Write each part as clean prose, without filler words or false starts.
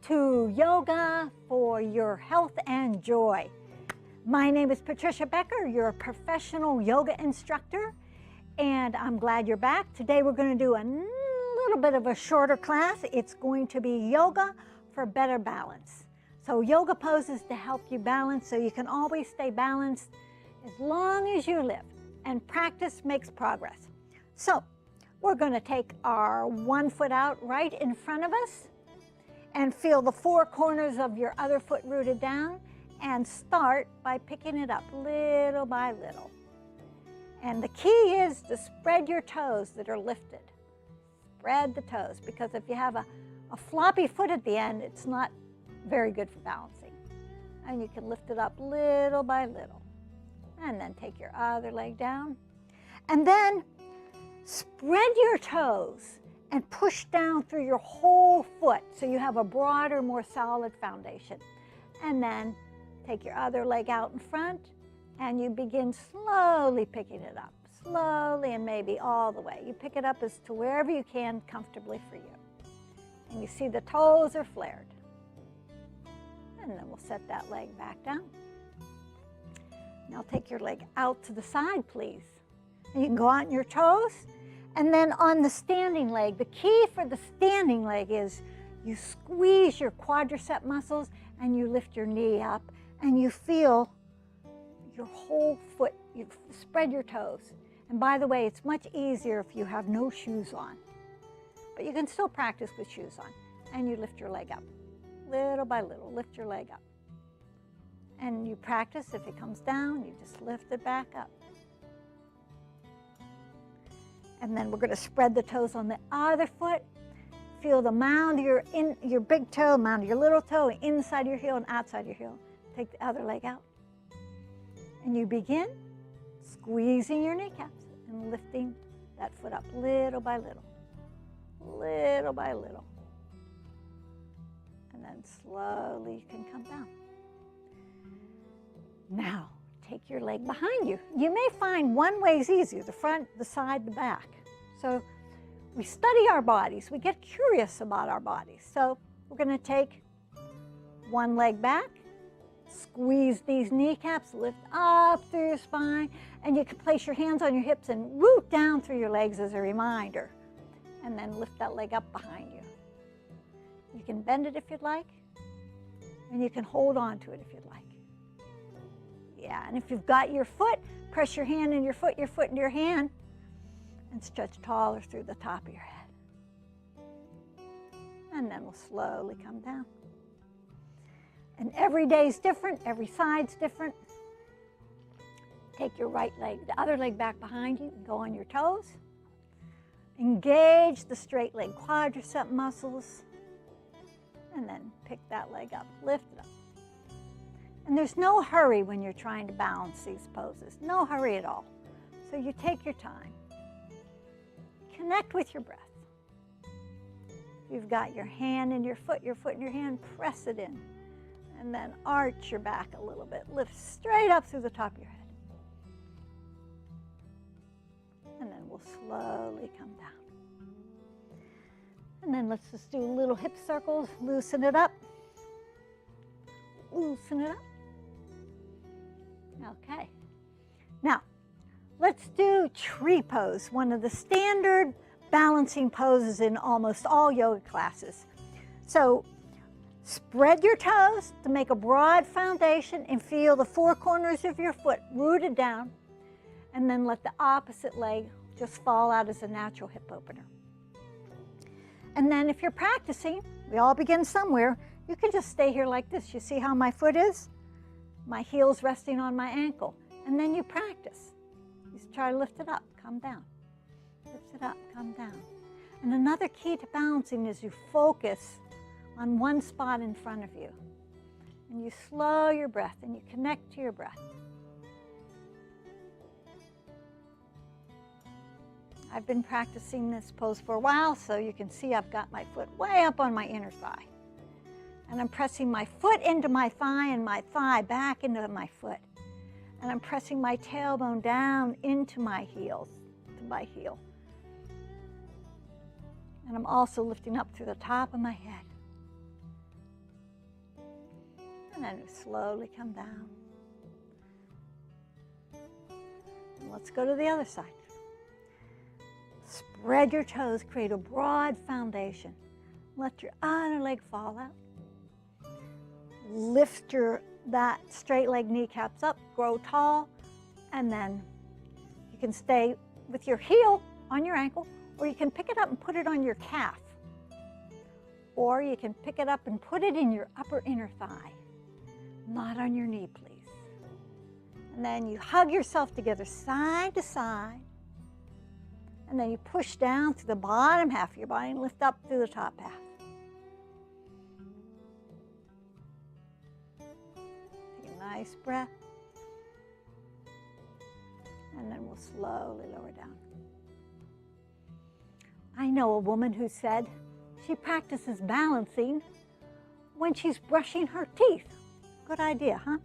to Yoga for Your Health and Joy. My name is Patricia Becker, your professional yoga instructor, and I'm glad you're back. Today we're going to do a little bit of a shorter class. It's going to be yoga for better balance. So yoga poses to help you balance so you can always stay balanced as long as you live, and practice makes progress. So we're going to take our one foot out right in front of us and feel the four corners of your other foot rooted down, and start by picking it up little by little. And the key is to spread your toes that are lifted. Spread the toes, because if you have a floppy foot at the end, it's not very good for balancing. And you can lift it up little by little. And then take your other leg down. And then spread your toes and push down through your whole foot so you have a broader, more solid foundation. And then take your other leg out in front and you begin slowly picking it up. Slowly, and maybe all the way. You pick it up as to wherever you can comfortably for you. And you see the toes are flared. And then we'll set that leg back down. Now take your leg out to the side, please. And you can go out on your toes. And then on the standing leg, the key for the standing leg is you squeeze your quadricep muscles and you lift your knee up and you feel your whole foot, you spread your toes. And by the way, it's much easier if you have no shoes on. But you can still practice with shoes on. And you lift your leg up. Little by little, lift your leg up. And you practice, if it comes down, you just lift it back up. And then we're going to spread the toes on the other foot. Feel the mound of your big toe, mound of your little toe, inside your heel and outside your heel. Take the other leg out. And you begin squeezing your kneecaps and lifting that foot up little by little. Little by little. And then slowly you can come down. Now, take your leg behind you. You may find one way is easier, the front, the side, the back. So we study our bodies. We get curious about our bodies. So we're going to take one leg back, squeeze these kneecaps, lift up through your spine, and you can place your hands on your hips and root down through your legs as a reminder. And then lift that leg up behind you. You can bend it if you'd like, and you can hold on to it if you'd like. Yeah, and if you've got your foot, press your hand in your foot in your hand, and stretch taller through the top of your head. And then we'll slowly come down. And every day's different, every side's different. Take your right leg, the other leg back behind you, and go on your toes. Engage the straight leg quadricep muscles, and then pick that leg up, lift it up. And there's no hurry when you're trying to balance these poses, no hurry at all. So you take your time. Connect with your breath. You've got your hand in your foot in your hand, press it in. And then arch your back a little bit, lift straight up through the top of your head. And then we'll slowly come down. And then let's just do little hip circles, loosen it up. Loosen it up. Okay. Now, let's do tree pose, one of the standard balancing poses in almost all yoga classes. So, spread your toes to make a broad foundation and feel the four corners of your foot rooted down, and then let the opposite leg just fall out as a natural hip opener. And then if you're practicing, we all begin somewhere, you can just stay here like this. You see how my foot is? My heel's resting on my ankle. And then you practice. You try to lift it up, come down. Lift it up, come down. And another key to balancing is you focus on one spot in front of you. And you slow your breath and you connect to your breath. I've been practicing this pose for a while, so you can see I've got my foot way up on my inner thigh. And I'm pressing my foot into my thigh and my thigh back into my foot. And I'm pressing my tailbone down into my heels, to my heel. And I'm also lifting up through the top of my head. And then slowly come down. And let's go to the other side. Spread your toes, create a broad foundation. Let your other leg fall out. Lift that straight leg kneecaps up, grow tall, and then you can stay with your heel on your ankle, or you can pick it up and put it on your calf. Or you can pick it up and put it in your upper inner thigh, not on your knee, please. And then you hug yourself together side to side, and then you push down through the bottom half of your body and lift up through the top half. Take a nice breath, and then we'll slowly lower down. I know a woman who said she practices balancing when she's brushing her teeth. Good idea, huh?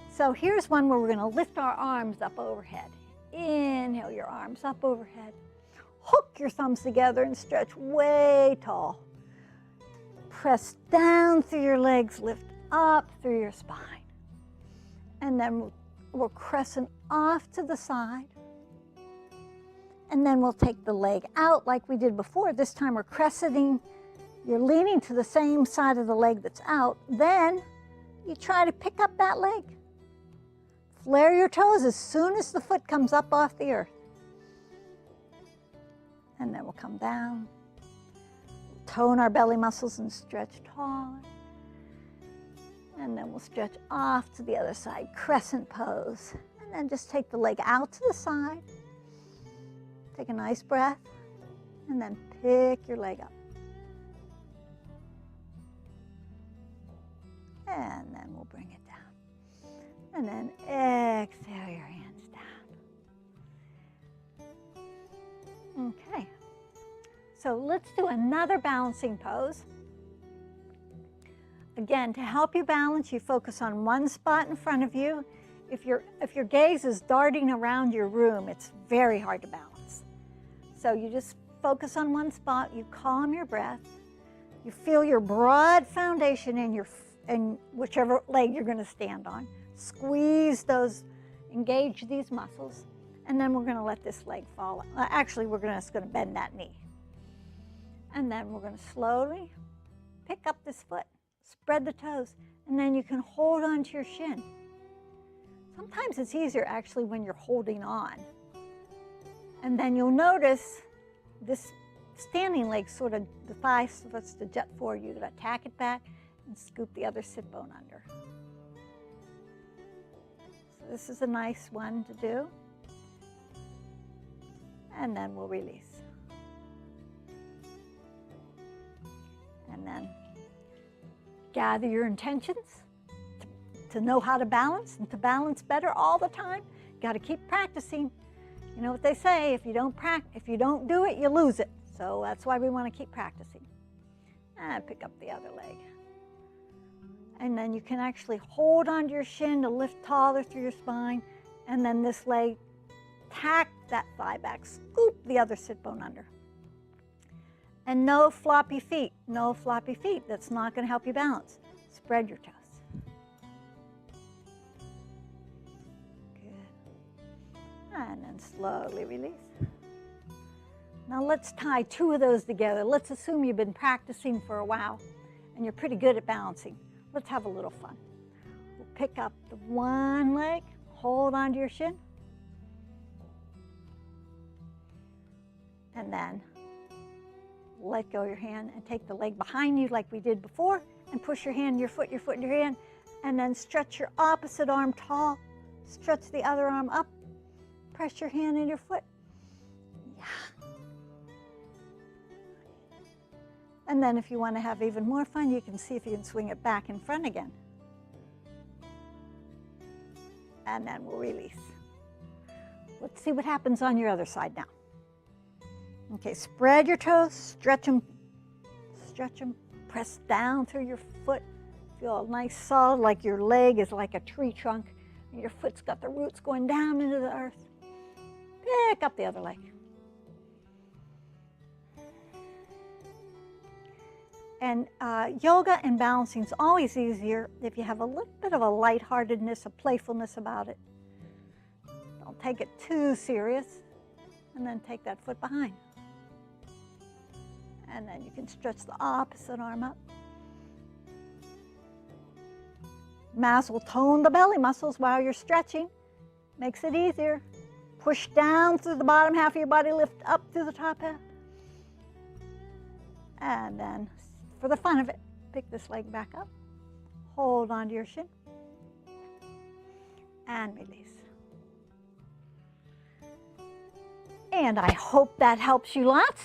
So here's one where we're going to lift our arms up overhead. Inhale your arms up overhead. Hook your thumbs together and stretch way tall. Press down through your legs, lift up through your spine. And then we'll crescent off to the side. And then we'll take the leg out like we did before. This time we're crescenting. You're leaning to the same side of the leg that's out. Then you try to pick up that leg. Flare your toes as soon as the foot comes up off the earth. And then we'll come down. Tone our belly muscles and stretch taller. And then we'll stretch off to the other side, crescent pose. And then just take the leg out to the side. Take a nice breath, and then pick your leg up. And then we'll bring it down. And then exhale your hands down. Okay, so let's do another balancing pose. Again, to help you balance, you focus on one spot in front of you. If your gaze is darting around your room, it's very hard to balance. So you just focus on one spot, you calm your breath, you feel your broad foundation in whichever leg you're going to stand on. Squeeze those, engage these muscles, and then we're going to let this leg fall. Actually, we're just going to bend that knee. And then we're going to slowly pick up this foot, spread the toes, and then you can hold on to your shin. Sometimes it's easier actually when you're holding on. And then you'll notice this standing leg sort of, the thigh starts to jet forward. You're going to tack it back and scoop the other sit bone under. So this is a nice one to do. And then we'll release. And then gather your intentions to know how to balance and to balance better all the time. Got to keep practicing. You know what they say, if you don't do it, you lose it. So that's why we want to keep practicing. And pick up the other leg. And then you can actually hold onto your shin to lift taller through your spine. And then this leg, tack that thigh back, scoop the other sit bone under. And no floppy feet, no floppy feet. That's not going to help you balance. Spread your toes. And then slowly release. Now let's tie two of those together. Let's assume you've been practicing for a while and you're pretty good at balancing. Let's have a little fun. We'll pick up the one leg, hold onto your shin, and then let go of your hand and take the leg behind you like we did before and push your hand, your foot, your hand, and then stretch your opposite arm tall, stretch the other arm up. Press your hand in your foot. Yeah. And then if you want to have even more fun, you can see if you can swing it back in front again. And then we'll release. Let's see what happens on your other side now. Okay, spread your toes, stretch them, press down through your foot. Feel nice solid, like your leg is like a tree trunk, and your foot's got the roots going down into the earth. Pick up the other leg. And yoga and balancing is always easier if you have a little bit of a lightheartedness, a playfulness about it. Don't take it too serious. And then take that foot behind. And then you can stretch the opposite arm up. Mass will tone the belly muscles while you're stretching. Makes it easier. Push down through the bottom half of your body, lift up through the top half. And then, for the fun of it, pick this leg back up. Hold onto your shin. And release. And I hope that helps you lots.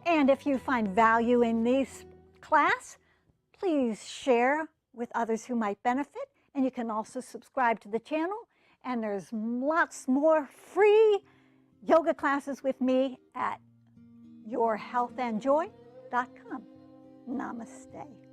And if you find value in this class, please share with others who might benefit. And you can also subscribe to the channel. And there's lots more free yoga classes with me at yourhealthandjoy.com. Namaste.